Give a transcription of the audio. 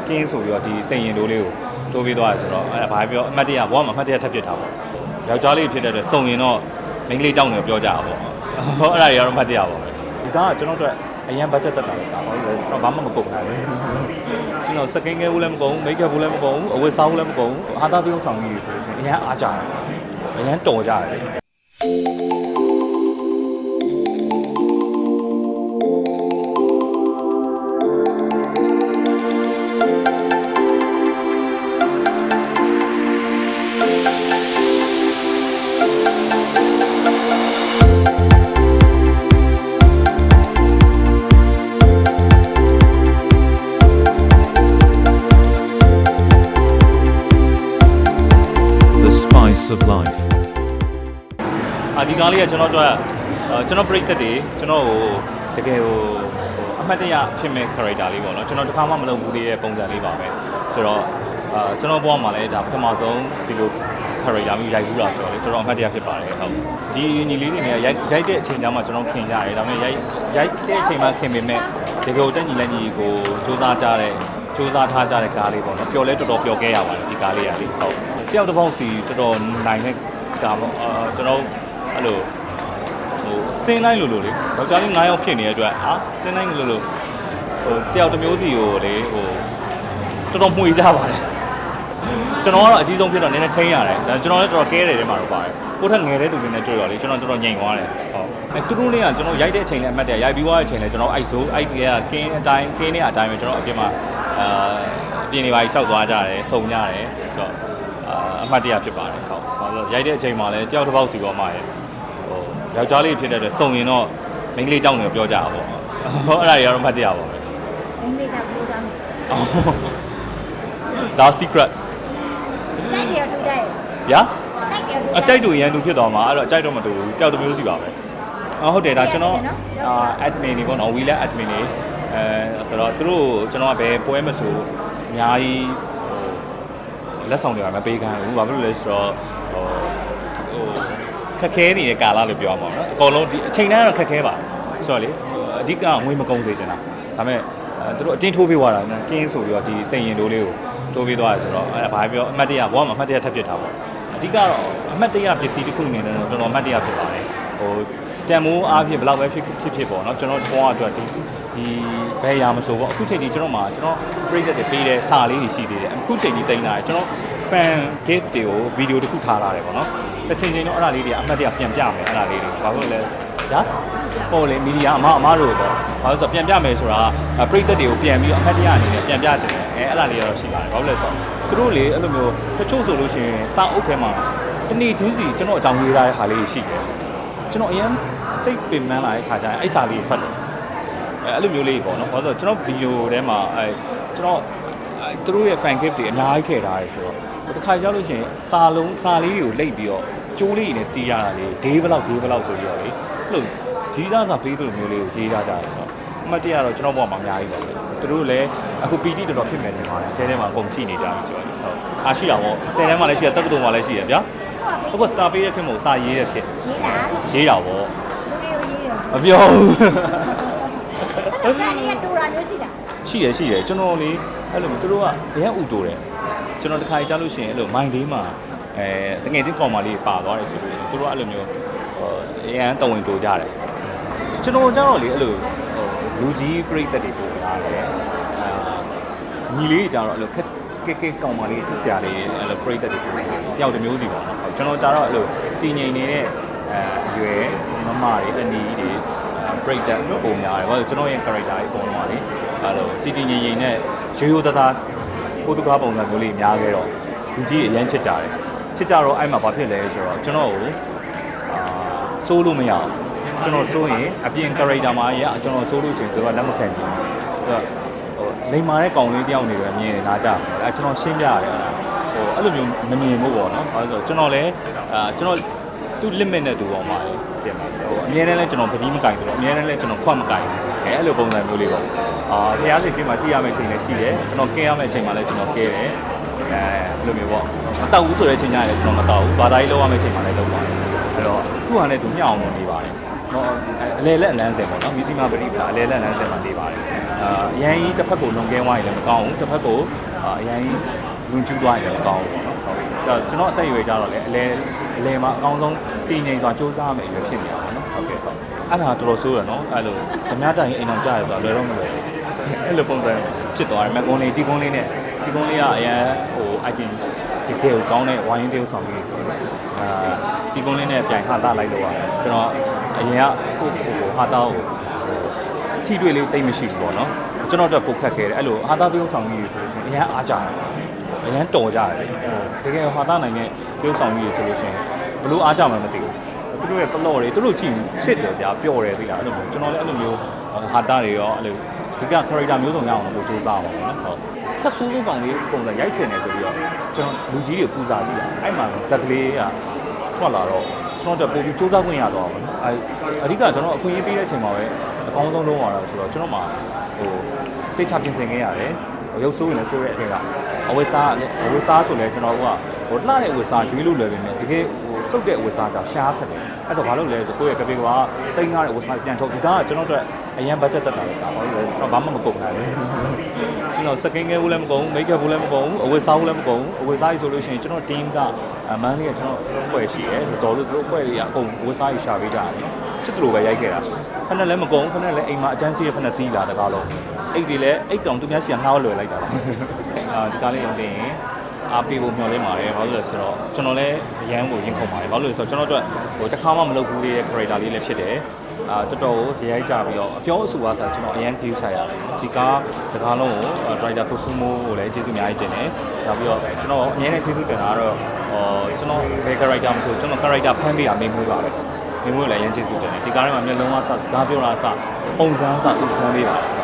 ကင်းဆိုပြီးတော့ဒီစိန်ရင်တို့လေးကိုတိုးပေးသွားတယ်ဆိုတော့အဲ့ဘာပြောအမှတ်တရဘောမှာအမှတ်တရထပ်ဖြစ်တာပေါ့ယောက်ျားလေးဖြစ်တဲ့အတွက်စုံရင်တော့မိန်းကလေးကြောင့်လည်းပြောကြတာပေါ့အဲ့ဒါတွေကတော့အမှတ်တရပါပဲဒီကကျွန်တော်တို့အရင် budget တက်တာလေဒါပေါ့ကျွန်တော်ဘာမှမကုန်တာလေကျွန်တော်စကင်းကဲဘူးလည်းမကုန်ဘူးမိတ်ကပ်ဘူးလည်းမကုန်ဘူးအဝတ်စားဘူးလည်းမကုန်ဘူးအားသားပြုံးဆောင်ကြီးဆိုလို့ရှိရင်အရင်အားကြတယ်အရင်တော်ကြတယ် of life ဒီကားလေးကကျွန်တော်တို့ကျွန်တော်ပြိသက်တွေကျွန်တော်ကိုတကယ်ဟိုအမှတ်တရဖြစ်မဲ့ character လေးပေါ့နော်ကျွန်တော်တစ်ခါမှမလုပ်ဘူးသေးတဲ့ပုံစံလေးပါပဲဆိုတော့ကျွန်တော်ဘဝမှာလည်းဒါပထမဆုံးဒီလို character မျိုးရိုက်ဘူးလားဆိုတော့လေကျွန်တော်အမှတ်တရဖြစ်ပါတယ်ဟုတ်ဒီညီလေးတွေနဲ့ရိုက်တဲ့အချိန်ကျမှကျွန်တော်ခင်ကြရတယ်ဒါပေမဲ့ရိုက်တဲ့အချိန်မှခင်ပေမဲ့တကယ်တက်ညီလက်ညီကိုစူးစမ်းထားကြတဲ့ကားလေးပေါ့နော်ပျော်လဲတော်တော်ပျော်ခဲ့ရပါတယ်ဒီကားလေးကလေဟုတ်တယောက်တစ်ပေါက်စီတော်တော်နိုင်တဲ့ကားပေါ့ကျွန်တော်အဲ့လိုဟိုစင်းတိုင်းလို့လေယောက်ျားလေး9ယောက်ဖြစ်နေတဲ့အတွက်စင်းတိုင်းလို့ဟိုတယောက်တစ်မျိုးစီကိုလေဟိုတော်တော်မှွေကြပါတယ်ကျွန်တော်ကတော့အကြီးဆုံးဖြစ်တော့နည်းနည်းထိန်းရတယ်ဒါကျွန်တော်လည်းတော်တော်ကဲတယ်ထဲမှာတော့ပါတယ်ကိုထက်ငယ်တဲ့သူတွေနဲ့တွေ့တော့လေကျွန်တော်တော်တော်ညင်သွားတယ်ဟုတ်အဲသူတို့တွေကကျွန်တော်ရိုက်တဲ့အချိန်လည်းအမှတ်တရရိုက်ပြီးသွားတဲ့အချိန်လည်းကျွန်တော်အိုက်ဆိုးအိုက်တရကင်းတဲ့အတိုင်းပဲကျွန်တော်အပြင်မှာအပြင်တွေပါဆောက်သွားကြတယ်စုံကြတယ်ဆိုတော့အမှတ်တရဖြစ်ပါတယ်ဟုတ်ဘာလို့ရိုက်တဲ့အချိန်မှာလည်းတယောက်တစ်ပေါက်စီပေါ်မှာရဟိုယောက်ျားလေးဖြစ်တဲ့အတွက်စုံရင်တော့မိန်းကလေးကြောင့်လည်းပြောကြတာပေါ့ဟုတ်အဲ့ဒါတွေကတော့အမှတ်တရပါပဲမိန်းကလေးကပြောကြမယ်ဒါ secret တိုက်တယ်ထူတိုက်ရာတိုက်တယ်ထူအကြိုက်တူရန်သူဖြစ်သွားမှာအဲ့တော့အကြိုက်တော့မတူဘူးတယောက်တစ်မျိုးစီပါပဲဟုတ်တယ်ဒါကျွန်တော် admin တွေပေါ့နော် we let admin တွေဆိုတော့သူတို့ကျွန်တော်ကဘယ်ပွဲမဆိုအများကြီးလက်ဆောင်တွေမပေးခိုင်းဘူးဘာဖြစ်လို့လဲဆိုတော့ဟိုခက်ခဲနေတဲ့ကာလလို့ပြောရမှာနော်အကုန်လုံးဒီအချိန်တိုင်းတော့ခက်ခဲပါဆိုတော့လေအဓိကငွေမကုန်စေချင်တာဒါပေမဲ့သူတို့အတင်းထိုးပေးသွားတာကင်းဆိုပြီးတော့ဒီစိန်ရင်တို့လေးကိုတိုးပေးသွားတယ်ဆိုတော့အဲ့ဘာပြောအမှတ်တရဘောမှာအမှတ်တရထပ်ဖြစ်တာပေါ့အဓိကတော့အမှတ်တရပစ္စည်းတစ်ခုအနေနဲ့တော့တော်တော်အမှတ်တရဖြစ်ပါတယ်ဟိုတန်မိုးအားဖြင့်ဘယ်လောက်ပဲဖြစ်ပေါ့နော်ကျွန်တော်ဘောအတွက်ဒီဘယ်ရာမဆိုပေါ့အခုချိန်ဒီကျွန်တော်ပြိသက်တွေပေးတဲ့စာလေးတွေရှိသေးတယ်အခုချိန်ဒီတင်လာတယ်ကျွန်တော် fan gift တွေကိုဗီဒီယိုတစ်ခုထားလာတယ်ပေါ့နော်တစ်ချိန်တော့အဲ့ဒါလေးတွေအမှတ်တရပြန်ပြမယ်အဲ့ဒါလေးတွေဘာလို့လဲဒါပေါ်လေမီဒီယာအမတို့ပေါ့ဘာလို့ဆိုပြန်ပြမယ်ဆိုတာပြိသက်တွေကိုပြန်ပြီးအမှတ်တရအနေနဲ့ပြန်ပြချင်တယ်အဲ့ဒါလေးတော့ရှိပါတယ်ဘာလို့လဲဆိုတော့သူတို့လေအဲ့လိုမျိုးတချို့ဆိုလို့ရှိရင်စာအုပ်ထဲမှာတနေ့ချင်းစီကျွန်တော်အကြောင်းရေးထားတဲ့ဟာလေးရှိတယ်ကျွန်တော်အရင်စိတ်ပင်ပန်းလာတဲ့ခါကျရင်အဲ့စာလေးဖတ်တယ်အဲ့လိုမျိုးလေးပေါ့နော်ဘာလို့ဆိုတော့ကျွန်တော်ဗီဒီယိုထဲမှာကျွန်တော်သူတို့ရဲ့ fan gift တွေအများကြီးထည့်ထားတယ်ဆိုတော့တစ်ခါကြောက်လို့ရှိရင်စာလေးတွေကိုလိပ်ပြီးတော့ကျိုးလေးနဲ့စီးရတာလေဒေးဘလောက်ဆိုပြီးတော့လေအဲ့လိုကြီးစားစာပေးသူမျိုးလေးကိုရေးထားကြတယ်ဆိုတော့အမှတ်တရတော့ကျွန်တော်ဘောမှာအများကြီးပါပဲသူတို့လည်းအခု PT တော်တော်ဖြစ်နေတယ်မှာအဲထဲမှာအကုန်ကြည့်နေကြပြီဆိုတော့ဟုတ်အားရှိတာပေါ့10တန်းမှာလည်းရှိတယ်တက္ကသိုလ်မှာလည်းရှိရဗျာအခုစာပေးတဲ့ဖြစ်မို့စာရေးတဲ့ဖြစ်ရေးတာပေါ့မပြောဘူးအဲ့ဒါနေတူတာမျိုးရှိတာရှိတယ်ကျွန်တော်လေအဲ့လိုသူတို့ကအရင်ဥတိုတယ်ကျွန်တော်တစ်ခါကြားလို့ရှိရင်အဲ့လိုမိုင်းလေးမှာတကယ်ချင်းကောင်မလေးပါသွားတယ်ဆိုလို့ရှိရင်သူတို့အဲ့လိုမျိုးအရင်တဝင်တိုးကြတယ်ကျွန်တော်ကြားတော့လေအဲ့လိုလူကြီးပြိသက်တွေပို့လာတယ်ညီလေးကြားတော့အဲ့လိုခက်ကဲကောင်မလေးချစ်စရာလေးအဲ့လိုပြိသက်တွေပို့တယောက်တစ်မျိုးစီပေါ့နော်ကျွန်တော်ကြားတော့အဲ့လိုတည်ငြိမ်နေတဲ့ရွယ်မမတွေအနီးတွေbreak that ပုံများတယ်ဘာလို့ကျွန်တော်ရဲ့ character တွေပုံမှာလေအဲ့လိုတည်ငြိမ်နဲ့ရိုးသားပိုတူကားပုံစံမျိုးလေးများခဲ့တော့လူကြီးအရန်ချစ်ကြတော့အဲ့မှာဘာဖြစ်လဲဆိုတော့ကျွန်တော်ကိုစိုးလို့မရအောင်ကျွန်တော်စိုးရင်အပြင် character မှာကျွန်တော်စိုးလို့ရှိရင်သူကလက်မခံဘူးသူကဟိုလိမ်မာတဲ့ကောင်လေးတယောက်နေပဲမြင်လာကြတယ်အဲ့ကျွန်တော်ရှင်းပြရတယ်ဟိုအဲ့လိုမျိုးမမြင်ဘူးပေါ့နော်ဘာလို့ဆိုတော့ကျွန်တော်လည်းကျွန်တော်သူ limit နဲ့တူအောင်ပါတယ်ပြင်ပါဟိုအများနဲ့လည်းကျွန်တော်ပတိမကင်ဘူးအများနဲ့လည်းကျွန်တော်ခွတ်မကင်ဘူးအဲ့လိုပုံစံမျိုးလေးပေါ့ဖျားစိတ်ရှိမှရှိရမယ့်အချိန်လည်းရှိတယ်ကျွန်တော်ကဲရမယ့်အချိန်မှလည်းကျွန်တော်ကဲတယ်အဲ့လိုမျိုးပေါ့မတောက်ဘူးဆိုတဲ့အချိန်ညလည်းကျွန်တော်မတောက်ဘူးဘာသာရေးလောက်ရမယ့်အချိန်မှလည်းလောက်ပါတယ်အဲ့တော့သူ့ဟာနဲ့သူမျှအောင်နေပါတယ်အလဲလက်အလန်းစင်ပေါ့နော်မြစီမပရိပလာအလဲလက်အလန်းစင်မှာနေပါတယ် အရန်ကြီးတစ်ဖက်ကိုလွန်ကဲသွားရင်လည်းမကောင်းဘူးတစ်ဖက်ကိုအရန်ကြီးလွန်ကျူးသွားရင်လည်းမကောင်းဘူးပေါ့နော်ဟုတ်ကျွန်တော်အသက်အရွယ်ကြတော့လေအလဲမှာအကောင်းဆုံးတည်ငြိမ်စွာစူးစမ်းမယ်ရွယ်ဖြစ်နေတာပေါ့နော်ဟုတ်ကဲ့ဟုတ်အဲ့ဒါတော်တော်ဆိုးရနော်အဲ့လိုဓမြတိုင်အိမ်အောင်ကြားရဆိုတာလွယ်တော့မလွယ်အဲ့လိုပုံစံဖြစ်သွားတယ်မကွန်လေးတီကွန်လေးနဲ့တီကွန်လေးကအရန်ဟိုအကျဉ်ဒီကေကိုကောင်းတဲ့ဝိုင်းတေးဆောင်ပြီးဆိုတော့တီကွန်လေးနဲ့ပြန်ဟာတာလိုက်တော့ကျွန်တော်အရင်ကဟိုဟာတာကိုထိတွေ့လေးတိတ်မရှိဘူးပေါ့နော်ကျွန်တော်တို့ပုတ်ခတ်ခဲ့တယ်အဲ့လိုဟာတာတေးဆောင်ပြီးဆိုလို့ရှိရင်အရန်အားကြတယ်အရန်တော်ကြတယ်တကယ်ဟာတာနိုင်တဲ့တေးဆောင်ပြီးဆိုလို့ရှိရင်ဘလို့အားကြမှမသိဘူးသူတို့ရဲ့ပလော့တွေသူတို့ကြည့်ချစ်တယ်ဗျာပျော်တယ်သိလားအဲ့လိုမျိုးကျွန်တော်လည်းအဲ့လိုမျိုးဟာတာတွေရောအဲ့လိုဒီက character မျိုးစုံရအောင်လို့စူးစမ်းအောင်ပေါ့နော်ဟုတ်ထပ်ဆိုးဆုံးကောင်လေးပုံစံရိုက်ချင်တယ်ဆိုပြီးတော့ကျွန်တော်လူကြီးတွေပူဇာကြည့်တာအဲ့မှာဇက်ကလေးကထွက်လာတော့ကျွန်တော်တို့ပို့ပြီးစူးစမ်းခွင့်ရတော့ပါနော်အဓိကကျွန်တော်အခွင့်အရေးပေးတဲ့အချိန်မှာပဲအကောင်းဆုံးလုံးသွားတာဆိုတော့ကျွန်တော်မှဟိုတိတ်ချပြင်ဆင်ခဲ့ရတယ်ရုပ်ဆိုးရင်လည်းဆိုးတဲ့အထက်ကအဝတ်စားဆိုလဲကျွန်တော်ကဟိုလှတဲ့အဝတ်စားရွေးလို့လွယ်ပေမဲ့တကယ်ဟိုစုပ်တဲ့အဝတ်စားကြောင့်ရှားခက်တယ်အဲ့တော့ဘာလို့လဲဆိုကိုယ့်ရဲ့ကပေကတိတ်ငှားတဲ့အဝတ်စားပြန်ထုတ်ဒီကကျွန်တော်တို့အရင်ဘတ်ဂျက်တက်တာလေဒါဘာလို့လဲကျွန်တော်ဘာမှမကုန်နိုင်ဘူးကျွန်တော်စကင်ငယ်ဘူးလည်းမကုန်ဘူးမိတ်ကပ်ဘူးလည်းမကုန်ဘူးအဝတ်စားဘူးလည်းမကုန်ဘူးအဝတ်စားကြီးဆိုလို့ရှိရင်ကျွန်တော် team ကမန်းလေးကကျွန်တော်ဖွဲ့ရှိရဲစော်လို့သူတို့ဖွဲ့တွေကအကုန်အဝတ်စားကြီးရှာပေးကြတယ်ချစ်သူလိုပဲရိုက်ခဲ့တာခဏလည်းမကုန်ခဏလည်းအိမ်မှာအချမ်းစီးရခဏစီးလာတကားလုံးအိတ်တွေလည်းအိတ်တောင်သူများစီကနှားလွယ်လိုက်တာပါဒီကားလေးရုံတင်အားပေးဖို့မျှော်လင့်ပါတယ်ဘာလို့လဲဆိုတော့ကျွန်တော်လည်းအရန်ကိုရင်ခုန်ပါတယ်ဘာလို့လဲဆိုတော့ကျွန်တော်တို့ဟိုတစ်ခါမှမလုပ်ဘူးလေးရဲ့ character လေးလည်းဖြစ်တယ်တော်တော်ကိုဇေယိုက်ကြပြီးတော့အပြောအဆိုအားဆိုကျွန်တော်အရန် view ဆိုင်ရတယ်ဒီကားစကားလုံးကို driver Kusumo ကိုလည်းကျေးဇူးအများကြီးတင်တယ်နောက်ပြီးတော့ကျွန်တော်အမြဲတမ်းကျေးဇူးတင်တာကတော့ကျွန်တော်ဘယ် character မဆိုကျွန်တော် character ဖမ်းပေးတာမင်းမွေးပါတယ်မင်းမွေးလည်းအရန်ကျေးဇူးတင်တယ်ဒီကားထဲမှာမျက်လုံးကစကားပြောတာအစပုံစံအစသူဖမ်းပေးပါတယ်